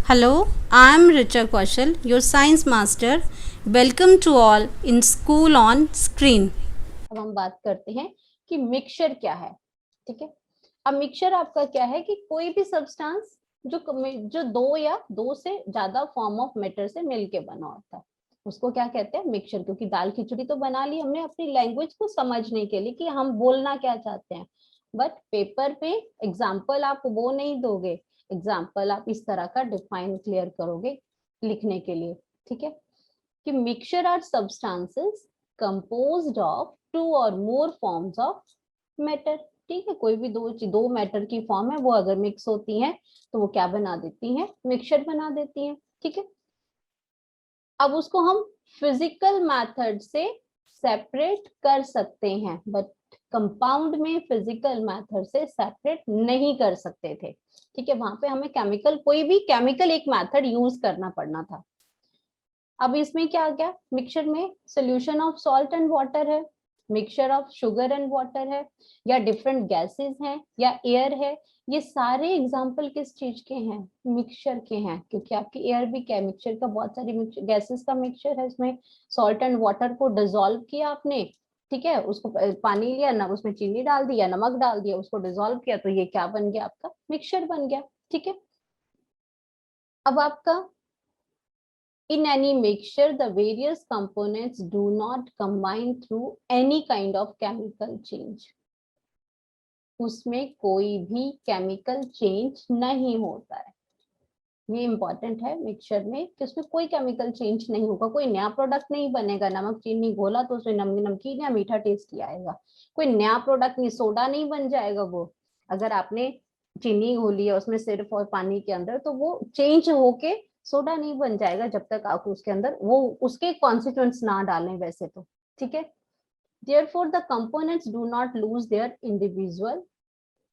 Hello, I am Richa Kaushal, your science master. Welcome to all in School on Screen. अब हम बात करते हैं कि मिक्सचर क्या है। ठीक है, अब मिक्सचर आपका क्या है कि कोई भी सब्सटेंस जो दो या दो से ज्यादा फॉर्म ऑफ मैटर से मिलके बना होता है, उसको क्या कहते हैं? मिक्सचर। क्योंकि दाल खिचड़ी तो बना ली हमने अपनी लैंग्वेज को समझने के लिए कि हम बोलना क्या चाहते हैं, बट पेपर पे एग्जाम्पल आप वो नहीं दोगे। एग्जाम्पल आप इस तरह का डिफाइन क्लियर करोगे लिखने के लिए। ठीक है, कि mixture are substances composed of two or more forms of matter. ठीक है, कोई भी दो मैटर की फॉर्म है वो अगर मिक्स होती हैं तो वो क्या बना देती हैं? मिक्सचर बना देती हैं। ठीक है, अब उसको हम फिजिकल मेथड से सेपरेट कर सकते हैं, बट कंपाउंड में फिजिकल मेथड से सेपरेट नहीं कर सकते थे। ठीक है, वहां पे हमें कोई भी केमिकल एक मेथड यूज करना पड़ना था। अब इसमें क्या आ गया? मिक्सचर में solution of salt and water है, mixture of sugar and water है, या डिफरेंट गैसेस हैं, या एयर है। ये सारे एग्जाम्पल किस चीज के हैं? मिक्सचर के हैं, क्योंकि आपकी एयर भी क्या है? मिक्सचर का बहुत सारी गैसेस का मिक्सचर है। इसमें सॉल्ट एंड वाटर को डिजोल्व किया आपने, ठीक है, उसको पानी लिया ना, उसमें चीनी डाल दिया, नमक डाल दिया, उसको डिजोल्व किया, तो ये क्या बन गया? आपका मिक्सचर बन गया। ठीक है, अब आपका in any mixture, the various components do not combine through any kind of chemical change. उसमें कोई भी केमिकल चेंज नहीं होता है। ये इंपॉर्टेंट है मिक्सचर में कि उसमें कोई केमिकल चेंज नहीं होगा, कोई नया प्रोडक्ट नहीं बनेगा। नमक चीनी घोला तो उसमें नमकीन या मीठा टेस्ट ही आएगा। कोई नया प्रोडक्ट नहीं, सोडा नहीं बन जाएगा वो। अगर आपने चीनी घोली है उसमें सिर्फ और पानी के अंदर, तो वो चेंज होके सोडा नहीं बन जाएगा जब तक आप उसके अंदर वो उसके कॉन्सिक्वेंस ना डालें वैसे तो। ठीक है, therefore the components do not lose their individual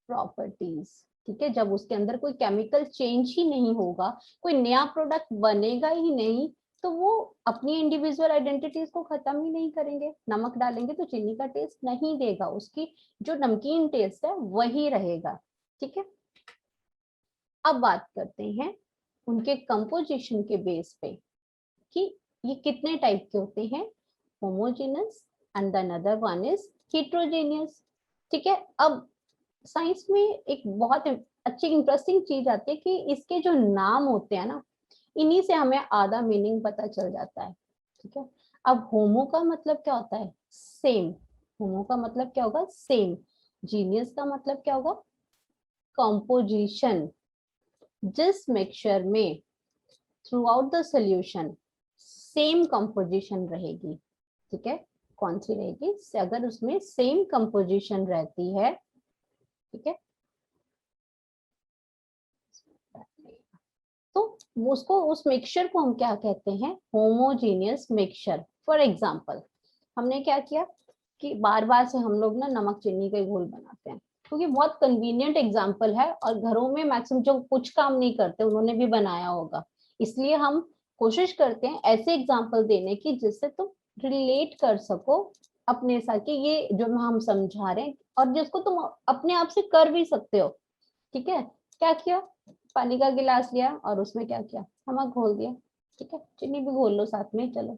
properties. ठीक है, जब उसके अंदर कोई केमिकल चेंज ही नहीं होगा, कोई नया प्रोडक्ट बनेगा ही नहीं, तो वो अपनी इंडिविजुअल आइडेंटिटीज को खत्म ही नहीं करेंगे। नमक डालेंगे तो चीनी का टेस्ट नहीं देगा, उसकी जो नमकीन टेस्ट है वही रहेगा। ठीक है, अब बात करते हैं उनके कंपोजिशन के बेस पे कि ये कितने टाइप के होते हैं। Homogeneous and the another one is heterogeneous. ठीक है, अब साइंस में एक बहुत अच्छी इंटरेस्टिंग चीज आती है कि इसके जो नाम होते हैं ना, इन्हीं से हमें आधा मीनिंग पता चल जाता है। ठीक है, अब होमो का मतलब क्या होता है? सेम। होमो का मतलब क्या होगा? सेम। जीनियस का मतलब क्या होगा? कॉम्पोजिशन। जिस मिक्सचर में through out the solution same composition रहेगी। ठीक है, कौन सी रहेगी? अगर उसमें सेम कंपोजिशन रहती है, ठीक है, तो उसको उस मिक्सचर को हम क्या कहते हैं? Homogeneous mixture. फॉर एग्जाम्पल, हमने क्या किया कि बार बार से हम लोग ना नमक चीनी के घोल बनाते हैं, क्योंकि बहुत कन्वीनियंट एग्जाम्पल है और घरों में मैक्सिमम जो कुछ काम नहीं करते उन्होंने भी बनाया होगा। इसलिए हम कोशिश करते हैं ऐसे एग्जाम्पल देने की जिससे तुम रिलेट कर सको अपने साथ कि ये जो हम समझा रहे हैं और जिसको तुम अपने आप से कर भी सकते हो। ठीक है, क्या किया? पानी का गिलास लिया और उसमें क्या किया? नमक घोल दिया। ठीक है, चीनी भी घोल लो साथ में, चलो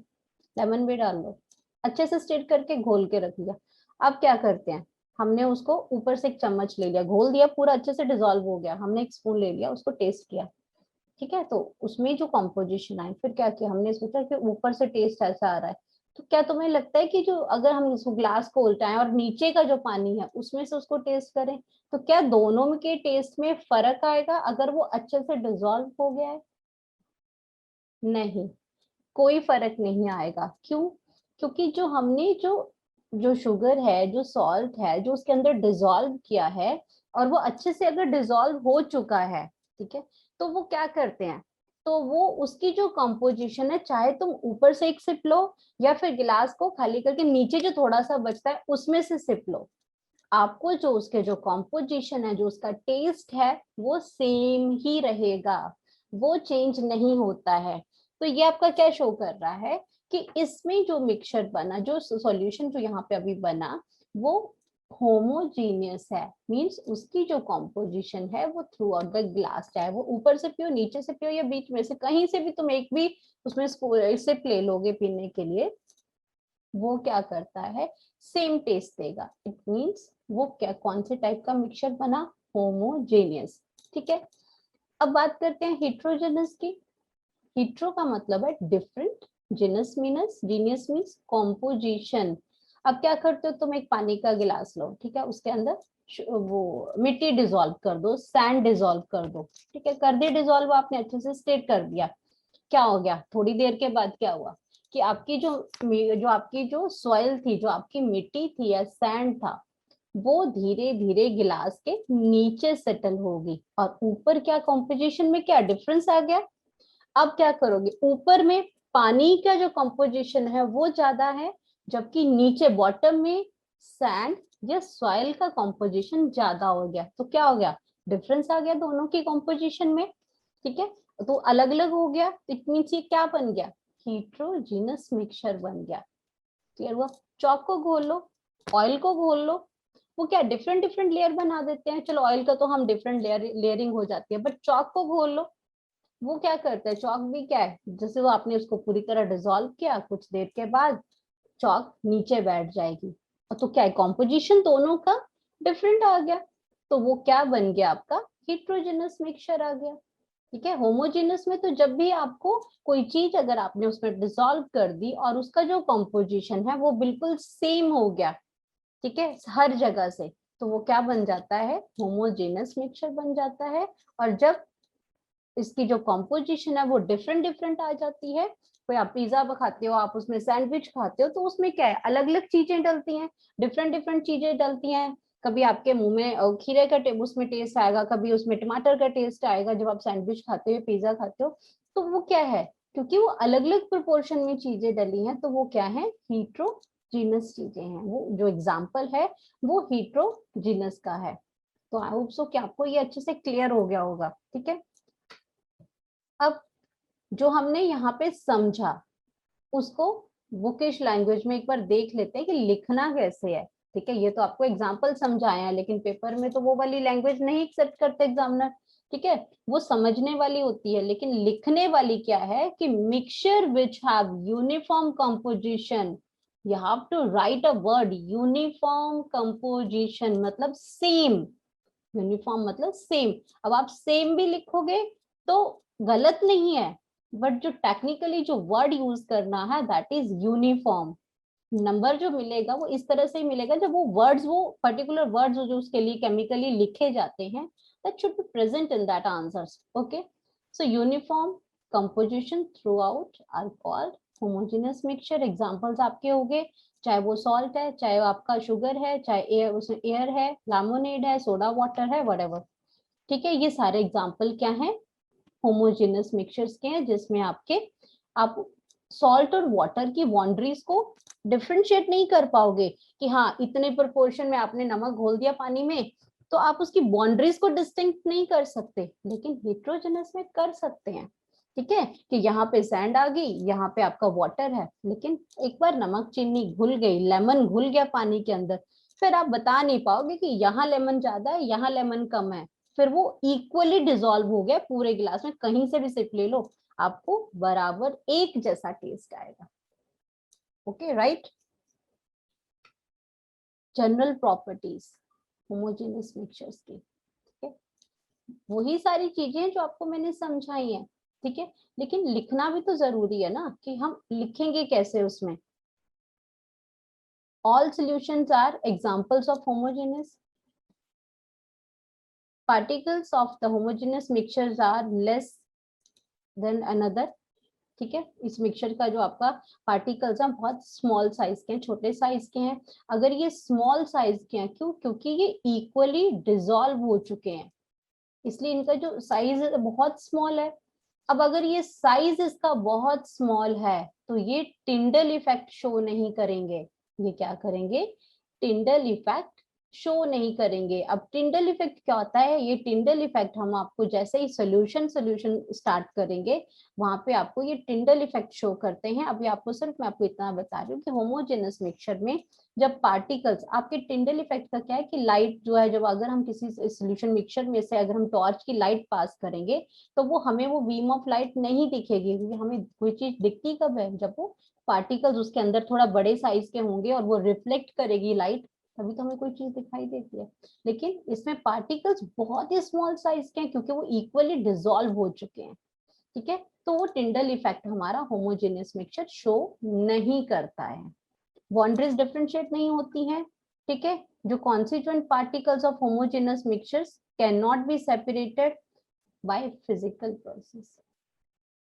लेमन भी डाल लो, अच्छे से स्टिर करके घोल के रख लिया। अब क्या करते हैं? हमने उसको ऊपर से एक चम्मच ले लिया, घोल दिया पूरा अच्छे से डिजोल्व हो गया, हमने एक स्पून ले लिया, उसको टेस्ट किया। ठीक है, तो उसमें जो कॉम्पोजिशन आई, फिर क्या किया? हमने सोचा कि ऊपर से टेस्ट ऐसा आ रहा है, तो क्या तुम्हें लगता है कि जो अगर हम उसको ग्लास को उल्टाएं और नीचे का जो पानी है उसमें से उसको टेस्ट करें, तो क्या दोनों के टेस्ट में फर्क आएगा अगर वो अच्छे से डिजोल्व हो गया है? नहीं, कोई फर्क नहीं आएगा। क्यों? क्योंकि जो हमने जो जो शुगर है, जो सॉल्ट है, जो उसके अंदर डिजोल्व किया है, और वो अच्छे से अगर डिजोल्व हो चुका है, ठीक है, तो वो क्या करते हैं? तो वो उसकी जो कंपोजिशन है, चाहे तुम ऊपर से एक सिप लो या फिर गिलास को खाली करके नीचे जो थोड़ा सा बचता है उसमें से सिप लो, आपको जो उसके जो कॉम्पोजिशन है, जो उसका टेस्ट है, वो सेम ही रहेगा, वो चेंज नहीं होता है। तो ये आपका क्या शो कर रहा है कि इसमें जो मिक्सचर बना, जो सॉल्यूशन जो यहाँ पे अभी बना, वो होमोजीनियस है, मींस उसकी जो कॉम्पोजिशन है वो थ्रू आउट द ग्लास, चाहे वो ऊपर से पियो, नीचे से पियो या बीच में से कहीं से भी तुम एक भी उसमें सिप ले लोगे पीने के लिए, वो क्या करता है, सेम टेस्ट देगा। इट मींस वो क्या, कौन से टाइप का मिक्सचर बना, होमोजेनियस। ठीक है, अब बात करते हैं हेट्रोजेनस की। हेट्रो का मतलब है different, genus मीनस, genius means composition. अब क्या करते हो, तुम एक पानी का गिलास लो, ठीक है, उसके अंदर वो मिट्टी डिसॉल्व कर दो, सैंड डिसॉल्व कर दो, ठीक है, कर दी डिसॉल्व, आपने अच्छे से स्टेट कर दिया। क्या हो गया, थोड़ी देर के बाद क्या हुआ कि आपकी जो सॉइल थी, जो आपकी मिट्टी थी या सैंड था, वो धीरे धीरे गिलास के नीचे सेटल होगी, और ऊपर क्या कॉम्पोजिशन में क्या डिफरेंस आ गया। अब क्या करोगे, ऊपर में पानी का जो कंपोजिशन है वो ज्यादा है, जबकि नीचे बॉटम में सैंड या सॉइल का कंपोजिशन ज्यादा हो गया, तो क्या हो गया, डिफरेंस आ गया दोनों की कंपोजिशन में। ठीक है, तो अलग अलग हो गया, इट मींस ये क्या बन गया, हीट्रोजीनस मिक्सचर बन गया। क्लियर हुआ। चॉक को घोल लो, ऑयल को घोल लो, वो क्या डिफरेंट डिफरेंट लेयर बना देते हैं, चलो ऑयल का तो हम डिफरेंट लेयरिंग हो जाती है, बट चॉक को घोल लो, वो क्या करता है, चौक भी क्या है, जैसे वो आपने उसको पूरी तरह डिसॉल्व किया, कुछ देर के बाद चौक नीचे बैठ जाएगी, और तो क्या है, कॉम्पोजिशन दोनों का डिफरेंट आ गया, तो वो क्या बन गया, आपका हेट्रोजेनस मिक्सचर आ गया। ठीक है, होमोजेनस में तो जब भी आपको कोई चीज अगर आपने उसमें डिसॉल्व कर दी और उसका जो कॉम्पोजिशन है वो बिल्कुल सेम हो गया, ठीक है, हर जगह से, तो वो क्या बन जाता है, होमोजेनस मिक्सचर बन जाता है। और जब इसकी जो कॉम्पोजिशन है वो डिफरेंट डिफरेंट आ जाती है, कोई आप पिज्जा खाते हो, आप उसमें सैंडविच खाते हो, तो उसमें क्या है, अलग अलग चीजें डलती हैं, डिफरेंट डिफरेंट चीजें डलती हैं। कभी आपके मुंह में खीरे का उसमें टेस्ट आएगा, कभी उसमें टमाटर का टेस्ट आएगा जब आप सैंडविच खाते हो, पिज्जा खाते हो, तो वो क्या है, क्योंकि वो अलग अलग प्रोपोर्शन में चीजें डली हैं, तो वो क्या है, हीट्रोजीनस चीजें हैं। वो जो एग्जाम्पल है वो हीट्रोजीनस का है। तो आई होप सो कि आपको ये अच्छे से क्लियर हो गया होगा। ठीक है, अब जो हमने यहाँ पे समझा उसको बुकिश लैंग्वेज में एक बार देख लेते हैं कि लिखना कैसे है। ठीक है, ये तो आपको एग्जाम्पल समझाया है, लेकिन पेपर में तो वो वाली लैंग्वेज नहीं एक्सेप्ट करते एग्जामिनर। ठीक है, वो समझने वाली होती है, लेकिन लिखने वाली क्या है कि mixture which have uniform composition, you have to write a word, uniform composition मतलब सेम, यूनिफॉर्म मतलब सेम। अब आप सेम भी लिखोगे तो गलत नहीं है, बट जो टेक्निकली जो वर्ड यूज करना है दैट इज यूनिफॉर्म। नंबर जो मिलेगा वो इस तरह से ही मिलेगा, जब वो वर्ड्स, वो पर्टिकुलर वर्ड्स जो उसके लिए केमिकली लिखे जाते हैं, that should be present in that answers. Okay, so uniform composition throughout are called homogenous mixture. Examples आपके हो गए, चाहे वो सॉल्ट है, चाहे आपका शुगर है, चाहे एयर, उसमें एयर है, लेमोनेड है, सोडा वाटर है, व्हाटएवर। ठीक है, ये सारे एग्जांपल क्या हैं, होमोजेनस मिक्सचर्स के हैं, जिसमें आपके आप सॉल्ट और वाटर की बाउंड्रीज को डिफरेंशिएट नहीं कर पाओगे कि हाँ इतने प्रोपोर्शन में आपने नमक घोल दिया पानी में, तो आप उसकी बाउंड्रीज को डिस्टिंक्ट नहीं कर सकते, लेकिन हेट्रोजेनस में कर सकते हैं। ठीक है, कि यहाँ पे सैंड आ गई, यहाँ पे आपका वाटर है, लेकिन एक बार नमक चीनी घुल गई, लेमन घुल गया पानी के अंदर, फिर आप बता नहीं पाओगे कि यहाँ लेमन ज्यादा है, यहाँ लेमन कम है, फिर वो इक्वली डिसॉल्व हो गया पूरे गिलास में, कहीं से भी सिप ले लो आपको बराबर एक जैसा टेस्ट आएगा। Okay, right. General properties homogeneous mixtures की, ठीक है, वही सारी चीजें जो आपको मैंने समझाई हैं। ठीक है, लेकिन लिखना भी तो जरूरी है ना, कि हम लिखेंगे कैसे उसमें। All solutions are examples of homogeneous, particles of the homogeneous mixtures are less than another। ठीक है, इस मिक्सचर का जो आपका पार्टिकल्स हैं बहुत स्मॉल साइज के हैं, छोटे साइज के हैं। अगर ये स्मॉल साइज के हैं, क्यों, क्योंकि ये इक्वली डिसॉल्व हो चुके हैं, इसलिए इनका जो साइज बहुत स्मॉल है। अब अगर ये साइज इसका बहुत स्मॉल है तो ये टिंडल इफेक्ट शो नहीं करेंगे, ये क्या करेंगे, टिंडल इफेक्ट शो नहीं करेंगे। अब टिंडल इफेक्ट क्या होता है, ये टिंडल इफेक्ट हम आपको जैसे ही सोल्यूशन स्टार्ट करेंगे वहां पे आपको ये टिंडल इफेक्ट शो करते हैं। अभी आपको सिर्फ मैं आपको इतना बता रही हूँ कि होमोजेनस मिक्सचर में जब पार्टिकल्स, आपके टिंडल इफेक्ट का क्या है कि लाइट जो है, जब अगर हम किसी सोल्यूशन मिक्सचर में से अगर हम टॉर्च की लाइट पास करेंगे तो वो हमें वो बीम ऑफ लाइट नहीं दिखेगी, क्योंकि हमें कोई चीज दिखती कब है, जब वो पार्टिकल्स उसके अंदर थोड़ा बड़े साइज के होंगे और वो रिफ्लेक्ट करेगी लाइट, तभी तो हमें कोई चीज दिखाई देती है। लेकिन इसमें पार्टिकल्स बहुत ही स्मॉल साइज के हैं क्योंकि वो इक्वली डिसॉल्व हो चुके हैं, ठीक है। तो वो टिंडल इफेक्ट हमारा होमोजेनियस मिक्सचर शो नहीं करता है, बाउंड्रीज डिफरेंशिएट नहीं होती हैं, ठीक है। जो constituent particles of homogeneous mixtures can not be separated by physical process,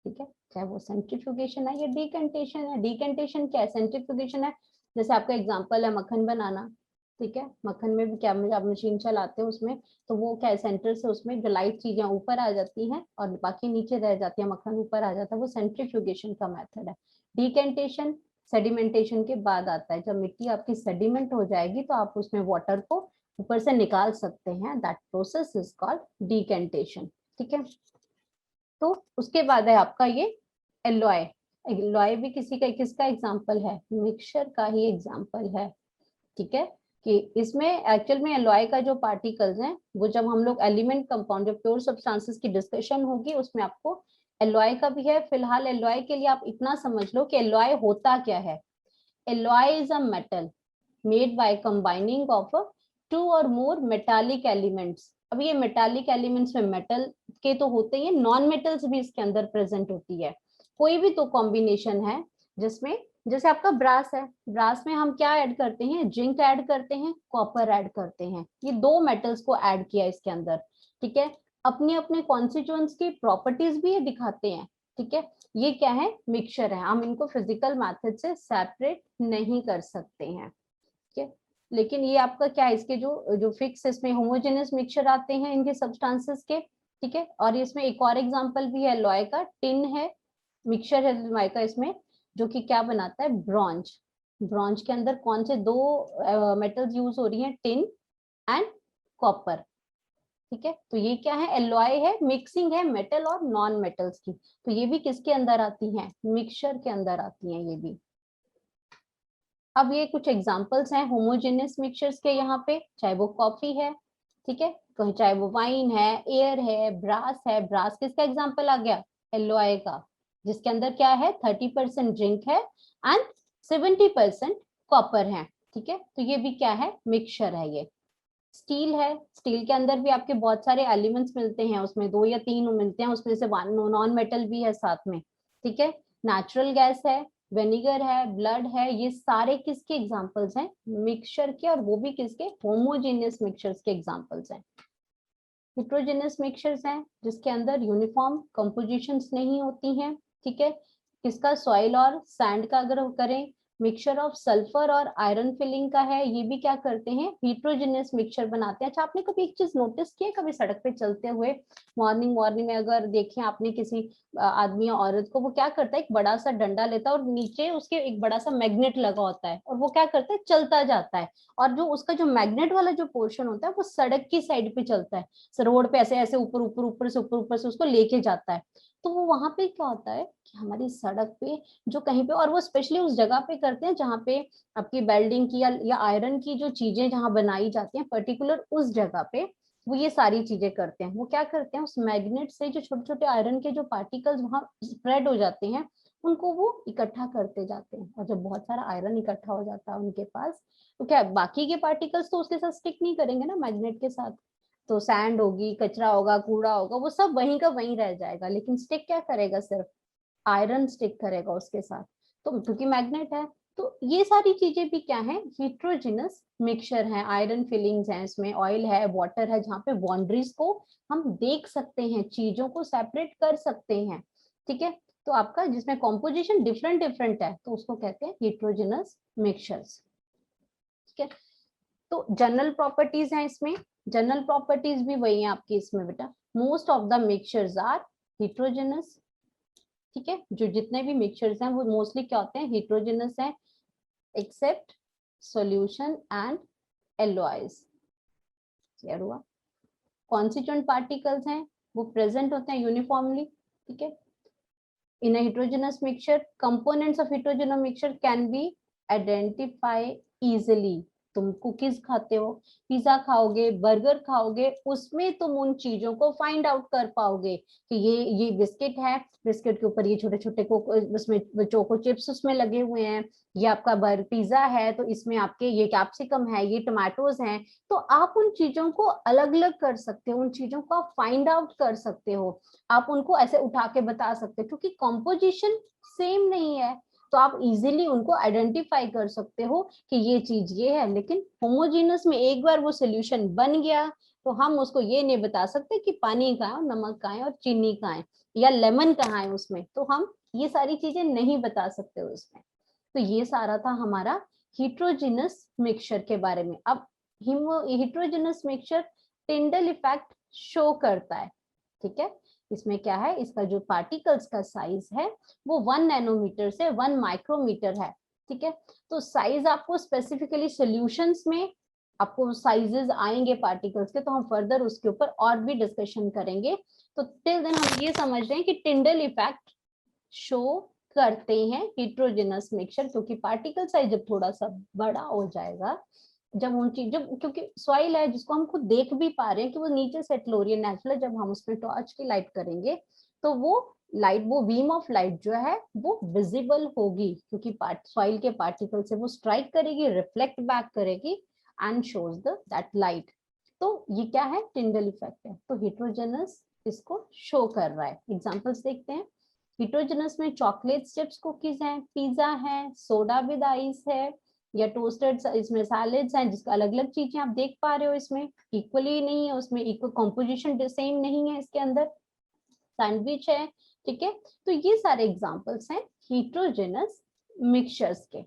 ठीक है, चाहे वो सेंट्रीफ्यूगेशन है या डिकेंटेशन है। डिकेंटेशन क्या है, सेंट्रीफ्यूगेशन है। जैसे आपका एग्जांपल है मक्खन बनाना, ठीक है, मक्खन में भी क्या आप मशीन चलाते हो उसमें, तो वो क्या है, सेंटर से उसमें जो लाइट चीजें ऊपर आ जाती हैं और बाकी नीचे रह जाती है, मक्खन ऊपर आ जाता है, वो सेंट्रीफ्यूगेशन का मेथड है। डिकेंटेशन सेडिमेंटेशन के बाद आता है, जब मिट्टी आपकी सेडिमेंट हो जाएगी तो आप उसमें वाटर को ऊपर से निकाल सकते हैं, that process is called decantation, ठीक है। तो उसके बाद है आपका ये एलॉय। एलॉय भी किसी का किसका एग्जांपल है, मिक्सचर का ही एग्जांपल है, ठीक है। कि इसमें एक्चुअल में एलॉय का जो पार्टिकल्स हैं वो जब हम लोग एलिमेंट कंपाउंड, जब प्योर सब्सटेंसेस की डिस्कशन होगी उसमें आपको एलॉय का भी है। फिलहाल एलॉय के लिए आप इतना समझ लो कि एलॉय होता क्या है। Alloy is a metal made by combining of two or more metallic elements. अब ये मेटालिक एलिमेंट्स में मेटल के तो होते ही, नॉन मेटल्स भी इसके अंदर प्रेजेंट होती है। कोई भी तो कॉम्बिनेशन है जिसमें, जैसे आपका ब्रास है, ब्रास में हम क्या ऐड करते हैं, जिंक ऐड करते हैं, कॉपर ऐड करते हैं, ये दो मेटल्स को ऐड किया इसके अंदर, ठीक है। अपने अपने कॉन्स्टिट्यूएंट्स की प्रॉपर्टीज भी ये दिखाते हैं, ठीक है। ये क्या है, मिक्सचर है, हम इनको फिजिकल मेथड से सेपरेट नहीं कर सकते हैं, ठीक है। लेकिन ये आपका क्या है, इसके जो जो फिक्स इसमें होमोजेनियस मिक्सचर आते हैं इनके सब्सटेंसेस के, ठीक है। और इसमें एक और एग्जांपल भी है लॉय का, टिन है, मिक्सचर है लॉय का इसमें, जो कि क्या बनाता है, ब्रॉन्ज। ब्रॉन्ज के अंदर कौन से दो मेटल्स यूज हो रही हैं, टिन एंड कॉपर, ठीक है। तो ये क्या है, एलॉय है, मिक्सिंग है मेटल और नॉन मेटल्स की। तो ये भी किसके अंदर आती हैं, मिक्सचर के अंदर आती हैं ये भी। अब ये कुछ एग्जांपल्स हैं होमोजेनियस मिक्सचर्स के, यहाँ पे चाहे वो कॉफी है, ठीक है, कहीं चाहे वो वाइन है, एयर है, ब्रास है। ब्रास किसका एग्जांपल आ गया, एलॉय का, जिसके अंदर क्या है, 30% जिंक है एंड 70% कॉपर है, ठीक है। तो ये भी क्या है, मिक्सचर है ये। स्टील है, स्टील के अंदर भी आपके बहुत सारे एलिमेंट्स मिलते हैं, उसमें दो या तीन मिलते हैं, उसमें से नॉन मेटल भी है साथ में, ठीक है। नेचुरल गैस है, विनेगर है, ब्लड है, ये सारे किसके एग्जांपल्स हैं, मिक्सचर के, और वो भी किसके, होमोजेनियस मिक्सचर्स के एग्जांपल्स हैं। हेट्रोजेनियस मिक्सचर्स हैं जिसके अंदर यूनिफॉर्म कंपोजिशंस नहीं होती हैं, ठीक है। किसका, सॉइल और सैंड का अगर करें, मिक्सचर ऑफ सल्फर और आयरन फिलिंग का है, ये भी क्या करते हैं, हेट्रोजेनियस मिक्सचर बनाते हैं। अच्छा, आपने कभी एक चीज नोटिस की है, कभी सड़क पे चलते हुए मॉर्निंग मॉर्निंग में अगर देखें आपने किसी आदमी या औरत को, वो क्या करता है, एक बड़ा सा डंडा लेता है और नीचे उसके एक बड़ा सा मैग्नेट लगा होता है, और वो क्या करता है, चलता जाता है, और जो उसका जो मैग्नेट वाला जो पोर्शन होता है वो सड़क की साइड पे चलता है, रोड पे ऐसे ऐसे ऊपर ऊपर ऊपर से उसको लेके जाता है। तो वो वहां पे क्या होता है कि हमारी सड़क पे जो कहीं पे, और वो स्पेशली उस जगह पे करते हैं जहाँ पे आपकी वेल्डिंग की या आयरन की जो चीजें जहाँ बनाई जाती हैं, पर्टिकुलर उस जगह पे वो ये सारी चीजें करते हैं। वो क्या करते हैं, उस मैग्नेट से जो छोटे छोटे आयरन के जो पार्टिकल्स वहां स्प्रेड हो जाते हैं, उनको वो इकट्ठा करते जाते हैं, और जब बहुत सारा आयरन इकट्ठा हो जाता है उनके पास, तो क्या बाकी के पार्टिकल्स तो उसके साथ स्टिक नहीं करेंगे ना मैग्नेट के साथ, तो सैंड होगी, कचरा होगा, कूड़ा होगा, वो सब वहीं का वहीं रह जाएगा, लेकिन स्टिक क्या करेगा, सिर्फ आयरन स्टिक करेगा उसके साथ, तो क्योंकि मैग्नेट है। तो ये सारी चीजें भी क्या है, हेट्रोजिनस मिक्सचर है, आयरन फिलिंग्स हैं इसमें, ऑयल है, वाटर है, जहाँ पे बाउंड्रीज को हम देख सकते हैं, चीजों को सेपरेट कर सकते हैं, ठीक है। तो आपका जिसमें कॉम्पोजिशन डिफरेंट डिफरेंट है, तो उसको कहते हैं हेट्रोजिनस मिक्सचर्स, ठीक है। तो जनरल प्रॉपर्टीज हैं इसमें, जनरल प्रॉपर्टीज भी वही है आपकी इसमें बेटा, most of the mixtures are heterogenous, ठीक है। जो जितने भी मिक्सचर्स हैं वो मोस्टली क्या होते हैं, हेट्रोजेनस हैं, एक्सेप्ट सॉल्यूशन एंड एलोआइज। क्लियर हुआ? कॉन्स्टिट्यूएंट पार्टिकल्स हैं वो प्रेजेंट होते हैं यूनिफॉर्मली, ठीक है। इन अ heterogeneous mixture, components of heterogeneous mixture can be identified easily। तुम कुकीज खाते हो, पिज्जा खाओगे, बर्गर खाओगे, उसमें तुम उन चीजों को फाइंड आउट कर पाओगे कि ये बिस्किट है, बिस्किट के ऊपर ये छोटे छोटे उसमें चोको चिप्स उसमें लगे हुए हैं, ये आपका पिज्जा है तो इसमें आपके ये कैप्सिकम है, ये टमाटोज हैं। तो आप उन चीजों को अलग अलग कर सकते हो, उन चीजों को आप फाइंड आउट कर सकते हो, आप उनको ऐसे उठा के बता सकते हो, क्योंकि कॉम्पोजिशन सेम नहीं है तो आप इजीली उनको आइडेंटिफाई कर सकते हो कि ये चीज ये है। लेकिन होमोजीनस में एक बार वो सोल्यूशन बन गया तो हम उसको ये नहीं बता सकते कि पानी कहाँ है और नमक कहाँ है और चीनी कहाँ है या लेमन कहाँ है उसमें, तो हम ये सारी चीजें नहीं बता सकते उसमें। तो ये सारा था हमारा हिट्रोजिनस मिक्सचर के बारे में। अब heterogeneous mixture Tyndall effect show करता है, ठीक है। इसमें क्या है, इसका जो पार्टिकल्स का साइज है वो 1 नैनोमीटर से 1 माइक्रोमीटर है, ठीक है। तो साइज आपको स्पेसिफिकली सॉल्यूशंस में आपको साइजेस आएंगे पार्टिकल्स के, तो हम फर्दर उसके ऊपर और भी डिस्कशन करेंगे। तो टिल देन हम ये समझ रहे हैं कि टिंडल इफेक्ट शो करते हैं हिट्रोजिनस मिक्सचर, क्योंकि पार्टिकल साइज जब थोड़ा सा बड़ा हो जाएगा, जब उन चीजों, क्योंकि सॉइल है जिसको हम खुद देख भी पा रहे हैं कि वो नीचे सेटल हो रही है नेचुरल, जब हम उसमें टॉर्च की लाइट करेंगे तो वो लाइट, वो बीम ऑफ लाइट जो है वो विजिबल होगी, क्योंकि सॉइल के पार्टिकल से वो स्ट्राइक करेगी, रिफ्लेक्ट बैक करेगी एंड शोज दैट लाइट। तो ये क्या है, टिंडल इफेक्ट है। तो हिट्रोजेनस इसको शो कर रहा है। एग्जांपल्स देखते हैं। हिट्रोजेनस में चॉकलेट चिप्स कुकीज हैं, पिज्जा है, सोडा विद आइस है, या टोस्टेड, इसमें सैलेड्स हैं जिसका अलग अलग चीजें आप देख पा रहे हो, इसमें इक्वली नहीं है, उसमें इक्वल कॉम्पोजिशन सेम नहीं है इसके अंदर, सैंडविच है, ठीक है। तो ये सारे एग्जांपल्स हैं हिट्रोजेनस मिक्सचर्स के,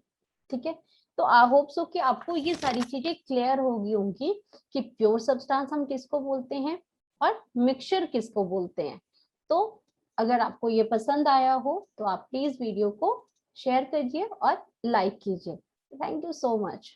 ठीक है। तो आई होप सो कि आपको ये सारी चीजें क्लियर होगी होंगी कि प्योर सब्सटेंस हम किसको बोलते हैं और मिक्सचर किसको बोलते हैं। तो अगर आपको ये पसंद आया हो तो आप प्लीज वीडियो को शेयर कीजिए और लाइक कीजिए। Thank you so much.